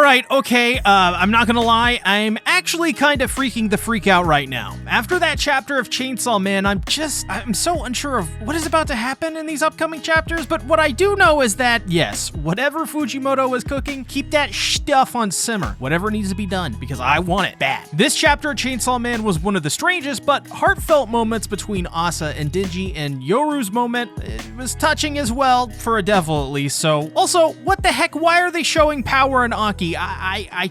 right, okay, I'm not gonna lie, I'm actually kind of freaking the freak out right now. After that chapter of Chainsaw Man, I'm so unsure of what is about to happen in these upcoming chapters, but what I do know is that, yes, whatever Fujimoto is cooking, keep that stuff on simmer. Whatever needs to be done, because I want it bad. This chapter of Chainsaw Man was one of the strangest but heartfelt moments between Asa and Denji, and Yoru's moment, it was touching as well, for a devil at least, so. Also, what the heck, why are they showing power in Aki? I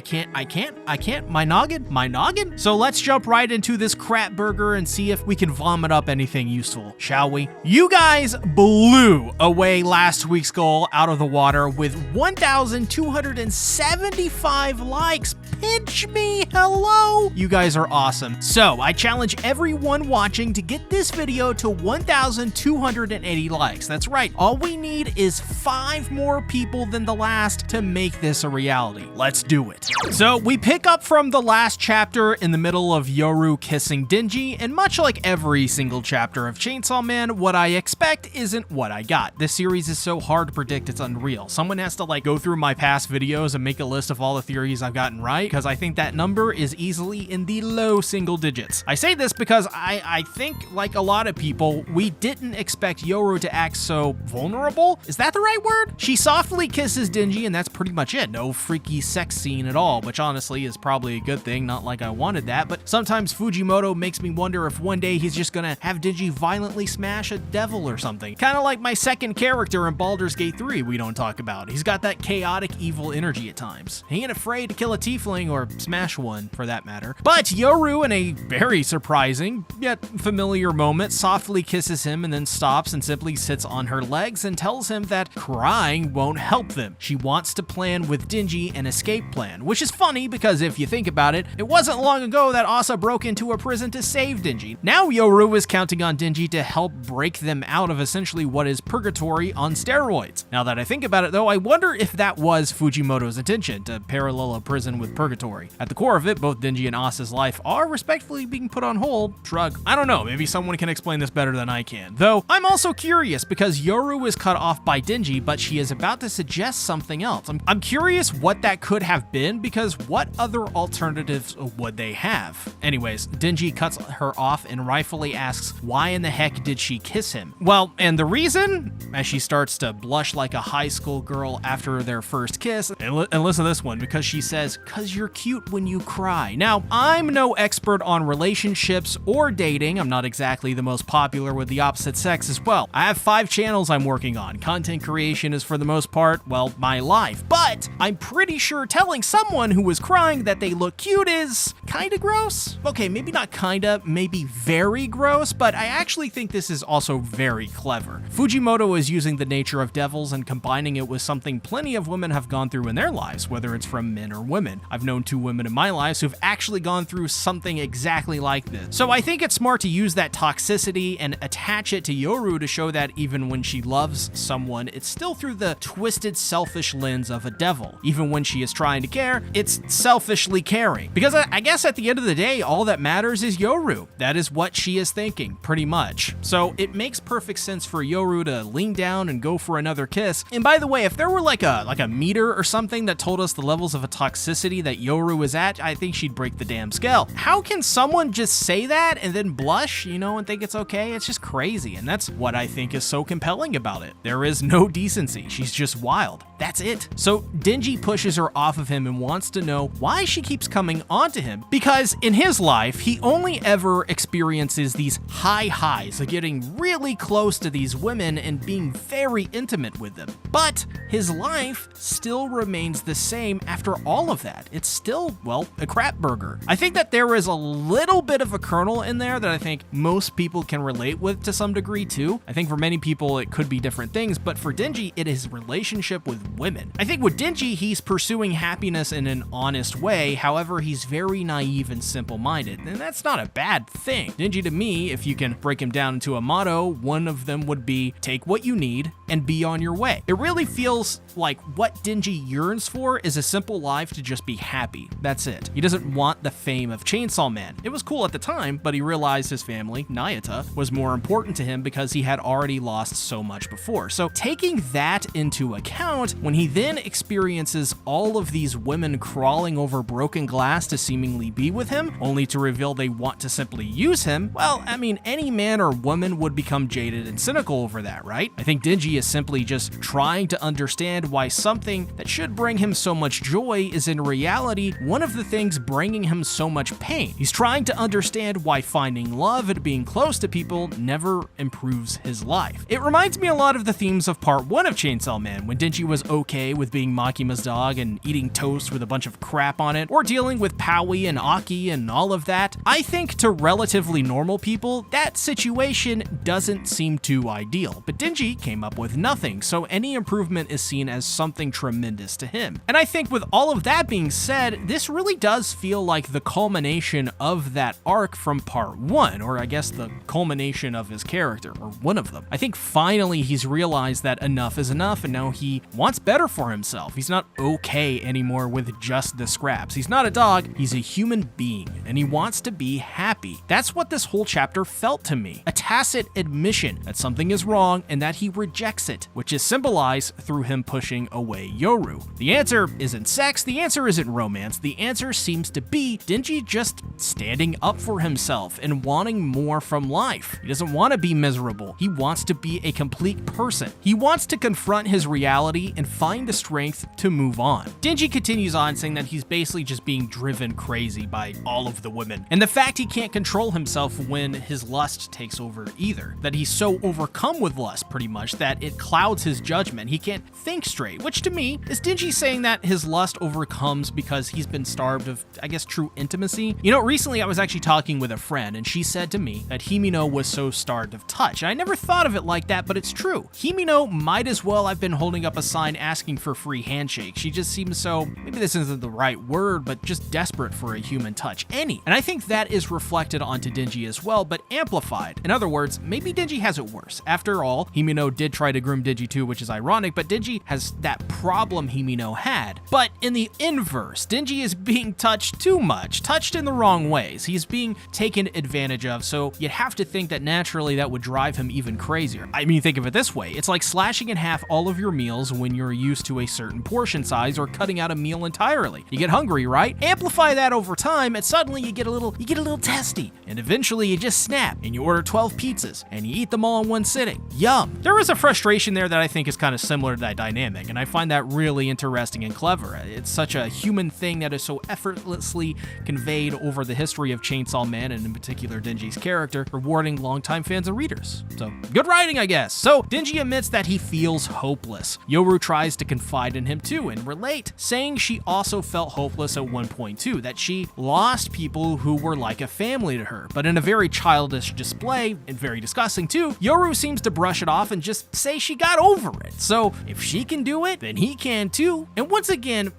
can't, my noggin? So let's jump right into this crap burger and see if we can vomit up anything useful, shall we? You guys blew away last week's goal out of the water with 1,275 likes. Pinch me, hello? You guys are awesome. So I challenge everyone watching to get this video to 1,280 likes. That's right, all we need is 5 more people than the last to make this a reality. Let's do it. So we pick up from the last chapter in the middle of Yoru kissing Denji, and much like every single chapter of Chainsaw Man, what I expect isn't what I got. This series is so hard to predict, it's unreal. Someone has to go through my past videos and make a list of all the theories I've gotten right, because I think that number is easily in the low single digits. I say this because I think, like a lot of people, we didn't expect Yoru to act so vulnerable. Is that the right word? She softly kisses Denji, and that's pretty much it. No freaky sex scene at all, which honestly is probably a good thing, not like I wanted that, but sometimes Fujimoto makes me wonder if one day he's just gonna have Denji violently smash a devil or something. Kind of like my second character in Baldur's Gate 3 we don't talk about. He's got that chaotic evil energy at times. He ain't afraid to kill a tiefling or smash one, for that matter. But Yoru, in a very surprising, yet familiar moment, softly kisses him and then stops and simply sits on her legs and tells him that crying won't help them. She wants to plan with Denji an escape plan, which is funny because if you think about it, it wasn't long ago that Asa broke into a prison to save Denji. Now Yoru is counting on Denji to help break them out of essentially what is purgatory on steroids. Now that I think about it though, I wonder if that was Fujimoto's intention, to parallel a prison with purgatory. At the core of it, both Denji and Asa's life are respectfully being put on hold. Shrug. I don't know, maybe someone can explain this better than I can. Though, I'm also curious because Yoru is cut off by Denji, but she is about to suggest something else. I'm curious what that could have been, because what other alternatives would they have? Anyways, Denji cuts her off and rightfully asks, why in the heck did she kiss him? Well, and the reason? As she starts to blush like a high school girl after their first kiss, and listen to this one, because she says, "'Cause you're cute when you cry." Now, I'm no expert on relationships or dating. I'm not exactly the most popular with the opposite sex as well. I have 5 channels I'm working on. Content creation is for the most part, well, my life. But I'm pretty sure telling someone who was crying that they look cute is kinda gross. Okay, maybe not kinda, maybe very gross, but I actually think this is also very clever. Fujimoto is using the nature of devils and combining it with something plenty of women have gone through in their lives, whether it's from men or women. I've known 2 women in my lives who've actually gone through something exactly like this. So I think it's smart to use that toxicity and attach it to Yoru to show that even when she loves someone, it's still through the twisted, selfish lens of a devil. Even when she is trying to care, it's selfishly caring. Because I guess at the end of the day, all that matters is Yoru. That is what she is thinking, pretty much. So it makes perfect sense for Yoru to lean down and go for another kiss. And by the way, if there were like a meter or something that told us the levels of a toxicity that Yoru is at, I think she'd break the damn scale. How can someone just say that and then blush, and think it's okay? It's just crazy, and that's what I think is so compelling about it. There is no decency. She's just wild. That's it. So Denji pushes her off of him and wants to know why she keeps coming onto him, because in his life, he only ever experiences these high highs of getting really close to these women and being very intimate with them. But his life still remains the same after all of that. It's still, well, a crap burger. I think that there is a little bit of a kernel in there that I think most people can relate with to some degree too. I think for many people it could be different things, but for Denji, it is relationship with women. I think with Denji, he's pursuing happiness in an honest way. However, he's very naive and simple-minded, and that's not a bad thing. Denji, to me, if you can break him down into a motto, one of them would be take what you need and be on your way. It really feels like what Denji yearns for is a simple life to just be happy. That's it. He doesn't want the fame of Chainsaw Man. It was cool at the time, but he realized his family, Nayata, was more important to him because he had already lost so much before. So taking that into account, when he then experiences experiences all of these women crawling over broken glass to seemingly be with him, only to reveal they want to simply use him, well, I mean, any man or woman would become jaded and cynical over that, right? I think Denji is simply just trying to understand why something that should bring him so much joy is in reality one of the things bringing him so much pain. He's trying to understand why finding love and being close to people never improves his life. It reminds me a lot of the themes of part 1 of Chainsaw Man, when Denji was okay with being Makima's dog and eating toast with a bunch of crap on it, or dealing with Powie and Aki and all of that. I think to relatively normal people, that situation doesn't seem too ideal, but Denji came up with nothing, so any improvement is seen as something tremendous to him. And I think with all of that being said, this really does feel like the culmination of that arc from part 1, or I guess the culmination of his character, or one of them. I think finally he's realized that enough is enough, and now he wants better for himself. He's not okay anymore with just the scraps. He's not a dog, he's a human being, and he wants to be happy. That's what this whole chapter felt to me. A tacit admission that something is wrong and that he rejects it, which is symbolized through him pushing away Yoru. The answer isn't sex, the answer isn't romance, the answer seems to be Denji just standing up for himself and wanting more from life. He doesn't want to be miserable, he wants to be a complete person. He wants to confront his reality and find the strength to move on. Denji continues on saying that he's basically just being driven crazy by all of the women, and the fact he can't control himself when his lust takes over either. That he's so overcome with lust pretty much that it clouds his judgment. He can't think straight, which to me is Denji saying that his lust overcomes because he's been starved of, I guess, true intimacy. You know, recently I was actually talking with a friend and she said to me that Himino was so starved of touch. And I never thought of it like that, but it's true. Himino might as well have been holding up a sign asking for free handshake. She just seems so, maybe this isn't the right word, but just desperate for a human touch. And I think that is reflected onto Denji as well, but amplified. In other words, maybe Denji has it worse. After all, Himino did try to groom Denji too, which is ironic, but Denji has that problem Himino had. But in the inverse, Denji is being touched too much, touched in the wrong ways. He's being taken advantage of, so you'd have to think that naturally that would drive him even crazier. I mean, think of it this way. It's like slashing in half all of your meals when you're used to a certain portion size, or cutting out a meal entirely. You get hungry, right? Amplify that over time, and suddenly you get a little testy, and eventually you just snap, and you order 12 pizzas, and you eat them all in one sitting. Yum. There is a frustration there that I think is kind of similar to that dynamic, and I find that really interesting and clever. It's such a human thing that is so effortlessly conveyed over the history of Chainsaw Man, and in particular Denji's character, rewarding longtime fans and readers. So, good writing, I guess. So, Denji admits that he feels hopeless. Yoru tries to confide in him too and relate, saying she also felt hopeless at one point too, that she lost people who were like a family to her. But in a very childish display, and very disgusting too, Yoru seems to brush it off and just say she got over it. So if she can do it, then he can too. And once again,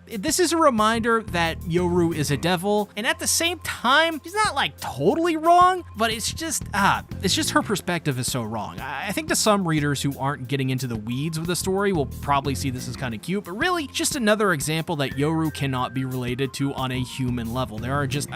this is a reminder that Yoru is a devil, and at the same time, he's not like totally wrong, but it's just her perspective is so wrong. I think to some readers who aren't getting into the weeds with the story will probably see this as kind of cute, but really just another example that Yoru cannot be related to on a human level. There are just,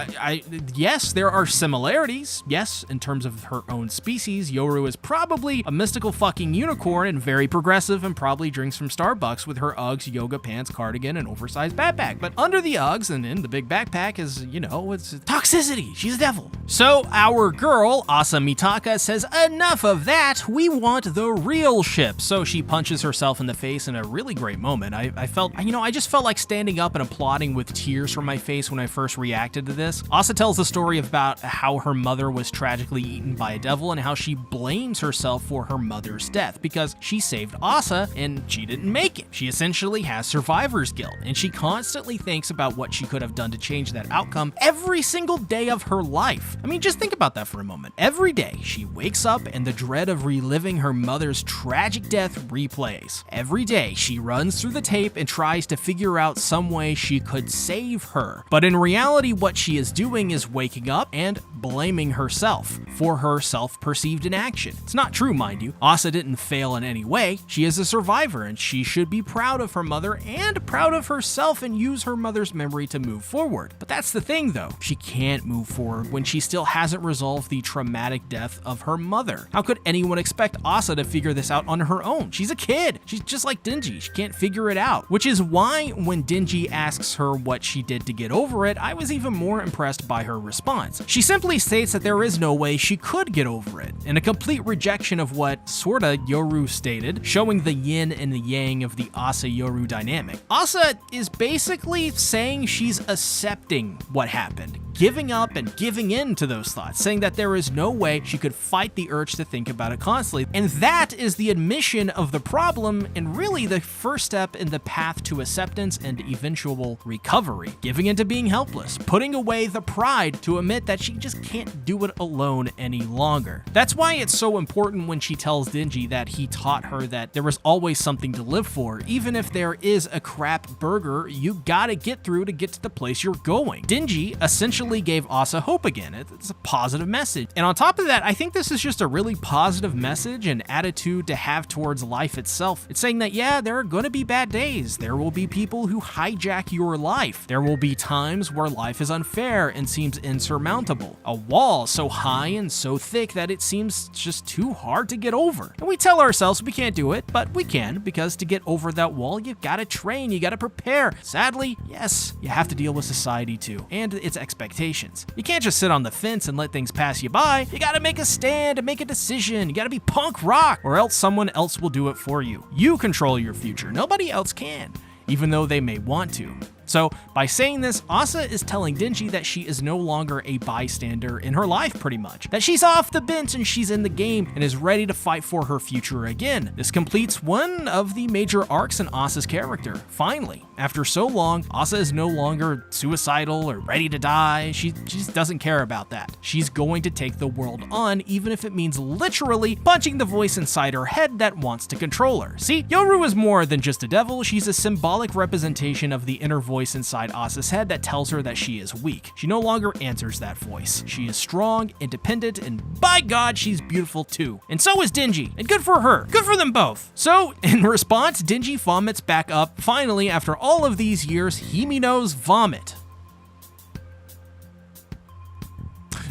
yes, there are similarities. Yes, in terms of her own species, Yoru is probably a mystical fucking unicorn and very progressive and probably drinks from Starbucks with her Uggs, yoga pants, cardigan, and oversized backpack. But under the Uggs and in the big backpack is, you know, it's toxicity. She's a devil. So our girl, Asa Mitaka, says, enough of that. We want the real ship. So she punches herself in the face in a really great moment. I felt, you know, I just felt like standing up and applauding with tears from my face when I first reacted to this. Asa tells the story about how her mother was tragically eaten by a devil and how she blames herself for her mother's death because she saved Asa and she didn't make it. She essentially has survivor's guilt, and she constantly thinks about what she could have done to change that outcome every single day of her life. I mean, just think about that for a moment. Every day she wakes up and the dread of reliving her mother's tragic death replays. Every day she runs through the tape and tries to figure out some way she could save her. But in reality, what she is doing is waking up and blaming herself for her self-perceived inaction. It's not true, mind you. Asa didn't fail in any way. She is a survivor, and she should be proud of her mother and proud of herself and use her mother's memory to move forward. But that's the thing, though. She can't move forward when she still hasn't resolved the traumatic death of her mother. How could anyone expect Asa to figure this out on her own? She's a kid. She's just like Denji. She can't figure it out, which is why when Denji asks her what she did to get over it, I was even more impressed by her response. She simply states that there is no way she could get over it, in a complete rejection of what sorta Yoru stated, showing the yin and the yang of the Asa-Yoru dynamic. Asa is basically saying she's accepting what happened, giving up and giving in to those thoughts, saying that there is no way she could fight the urge to think about it constantly. And that is the admission of the problem and really the first step in the path to acceptance and eventual recovery. Giving into being helpless, putting away the pride to admit that she just can't do it alone any longer. That's why it's so important when she tells Denji that he taught her that there was always something to live for. Even if there is a crap burger, you gotta get through to get to the place you're going. Denji essentially gave Asa hope again. It's a positive message. And on top of that, I think this is just a really positive message and attitude to have towards life itself. It's saying that, yeah, there are gonna be bad days. There will be people who hijack your life. There will be times where life is unfair and seems insurmountable. A wall so high and so thick that it seems just too hard to get over. And we tell ourselves we can't do it, but we can, because to get over that wall, you gotta train, you gotta prepare. Sadly, yes, you have to deal with society too, and its expectations. You can't just sit on the fence and let things pass you by. You gotta make a stand and make a decision. You gotta be punk rock, or else someone else will do it for you. You control your future. Nobody else can, even though they may want to. So by saying this, Asa is telling Denji that she is no longer a bystander in her life, pretty much. That she's off the bench and she's in the game and is ready to fight for her future again. This completes one of the major arcs in Asa's character. Finally, after so long, Asa is no longer suicidal or ready to die. She just doesn't care about that. She's going to take the world on, even if it means literally punching the voice inside her head that wants to control her. See, Yoru is more than just a devil. She's a symbolic representation of the inner voice inside Asa's head that tells her that she is weak. She no longer answers that voice. She is strong, independent, and by God, she's beautiful too. And so is Denji, and good for her. Good for them both. So, in response, Denji vomits back up. Finally, after all of these years, Himino's vomit.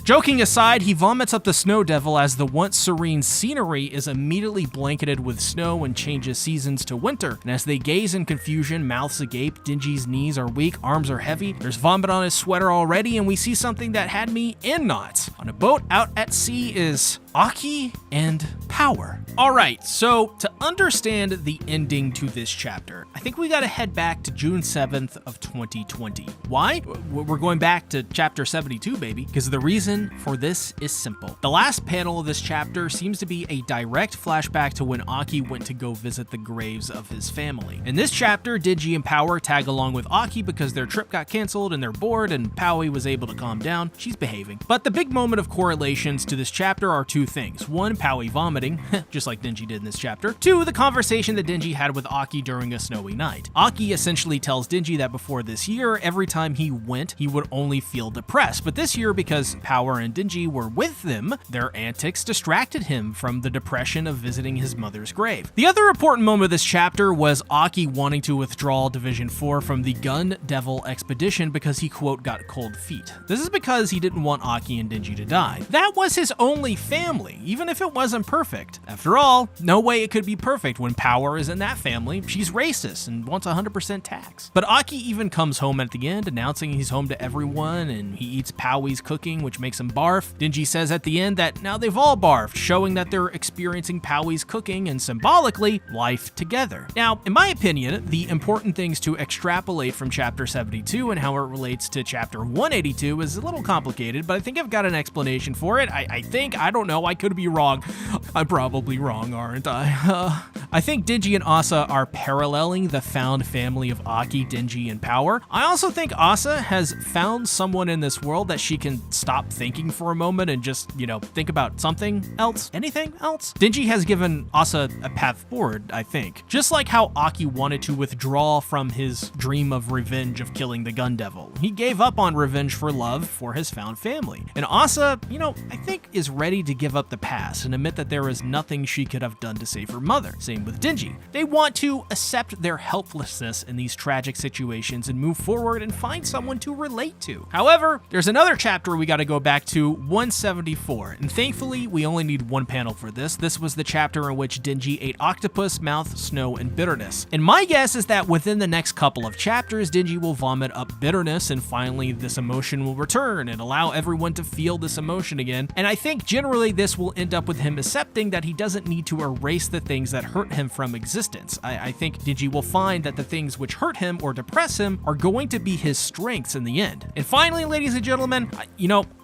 Joking aside, he vomits up the Snow Devil as the once serene scenery is immediately blanketed with snow and changes seasons to winter. And as they gaze in confusion, mouths agape, Denji's knees are weak, arms are heavy, there's vomit on his sweater already, and we see something that had me in knots. On a boat out at sea is Aki and power. Alright, so to understand the ending to this chapter, I think we gotta head back to June 7th of 2020. Why? We're going back to chapter 72, baby, because the reason for this is simple. The last panel of this chapter seems to be a direct flashback to when Aki went to go visit the graves of his family. In this chapter, Denji and Power tag along with Aki because their trip got canceled and they're bored, and Powie was able to calm down. She's behaving. But the big moment of correlations to this chapter are two things. One, Powie vomiting, just like Denji did in this chapter. Two, the conversation that Denji had with Aki during a snowy night. Aki essentially tells Denji that before this year, every time he went, he would only feel depressed. But this year, because Power and Denji were with them, their antics distracted him from the depression of visiting his mother's grave. The other important moment of this chapter was Aki wanting to withdraw Division 4 from the Gun Devil expedition because he, quote, got cold feet. This is because he didn't want Aki and Denji to die. That was his only family, even if it wasn't perfect. After all, no way it could be perfect when Power is in that family. She's racist and wants 100% tax. But Aki even comes home at the end, announcing he's home to everyone, and he eats Powie's cooking, which makes him barf. Denji says at the end that now they've all barfed, showing that they're experiencing Powie's cooking and symbolically life together. Now, in my opinion, the important things to extrapolate from chapter 72 and how it relates to chapter 182 is a little complicated, but I think I've got an explanation for it. I don't know, I could be wrong. I'm probably wrong, aren't I? I think Denji and Asa are paralleling the found family of Aki, Denji, and Power. I also think Asa has found someone in this world that she can stop thinking for a moment and just, think about something else. Anything else? Denji has given Asa a path forward, I think. Just like how Aki wanted to withdraw from his dream of revenge of killing the Gun Devil. He gave up on revenge for love for his found family. And Asa Asa, I think is ready to give up the past and admit that there is nothing she could have done to save her mother. Same with Denji. They want to accept their helplessness in these tragic situations and move forward and find someone to relate to. However, there's another chapter we gotta go back to, 174, and thankfully we only need one panel for this. This was the chapter in which Denji ate octopus, mouth, snow, and bitterness. And my guess is that within the next couple of chapters, Denji will vomit up bitterness and finally this emotion will return and allow everyone to feel this emotion again. And I think generally this will end up with him accepting that he doesn't need to erase the things that hurt him from existence. I think Denji will find that the things which hurt him or depress him are going to be his strengths in the end. And finally, ladies and gentlemen,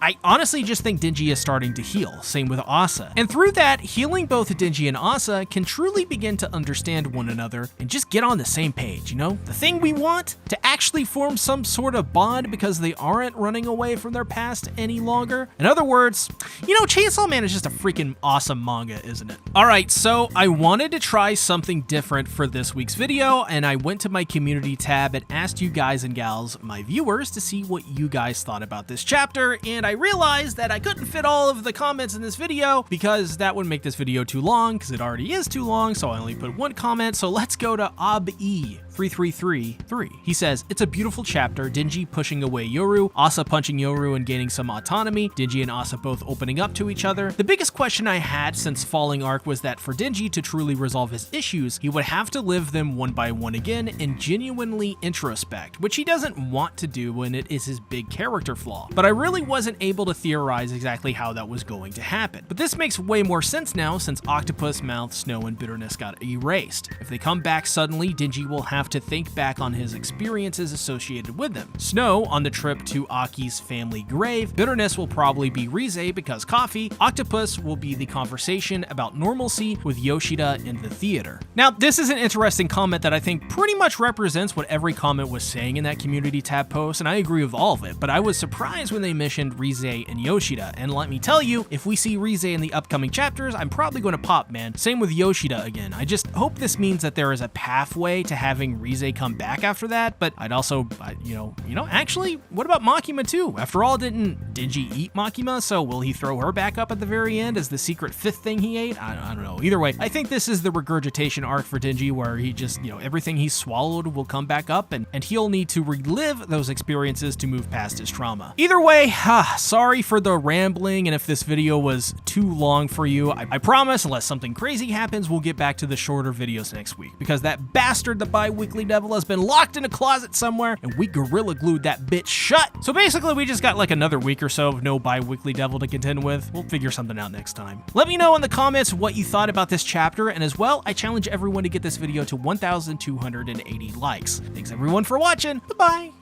I honestly just think Denji is starting to heal. Same with Asa. And through that, healing both Denji and Asa can truly begin to understand one another and just get on the same page, The thing we want? To actually form some sort of bond because they aren't running away from their past any longer. In other words, Chainsaw Man is just a freaking awesome manga, isn't it? Alright, so I wanted to try something different for this week's video, and I went to my community tab and asked you guys and gals, my viewers, to see what you guys thought about this chapter, and I realized that I couldn't fit all of the comments in this video because that would make this video too long, because it already is too long, so I only put one comment. So let's go to Ob-E3333. He says, it's a beautiful chapter, Denji pushing away Yoru, Asa punching Yoru and gaining some autonomy, Denji and Asa both opening up to each other. The biggest question I had since Falling Arc was that for Denji to truly resolve his issues, he would have to live them one by one again and genuinely introspect, which he doesn't want to do when it is his big character flaw. But I really wasn't able to theorize exactly how that was going to happen. But this makes way more sense now since octopus, mouth, snow, and bitterness got erased. If they come back suddenly, Denji will have to think back on his experiences associated with them. Snow on the trip to Aki's family grave, bitterness will probably be Rize because coffee, octopus will be the conversation about normalcy with Yoshida in the theater. Now, this is an interesting comment that I think pretty much represents what every comment was saying in that community tab post, and I agree with all of it, but I was surprised when they mentioned Rize and Yoshida, and let me tell you, if we see Rize in the upcoming chapters, I'm probably going to pop, man. Same with Yoshida again. I just hope this means that there is a pathway to having Rize come back after that, but I'd also, actually, what about Makima too? After all, didn't Denji eat Makima, so will he throw her back up at the very end as the secret fifth thing he ate? I don't know. Either way, I think this is the regurgitation arc for Denji where he just, everything he swallowed will come back up and he'll need to relive those experiences to move past his trauma. Either way, sorry for the rambling, and if this video was too long for you, I promise, unless something crazy happens, we'll get back to the shorter videos next week, because that bastard, the Bi-Weekly Devil, has been locked in a closet somewhere, and we gorilla glued that bitch shut. So basically, we just got like another week or so of no Bi-Weekly Devil to contend with. We'll figure something out next time. Let me know in the comments what you thought about this chapter, and as well, I challenge everyone to get this video to 1,280 likes. Thanks everyone for watching. Bye-bye.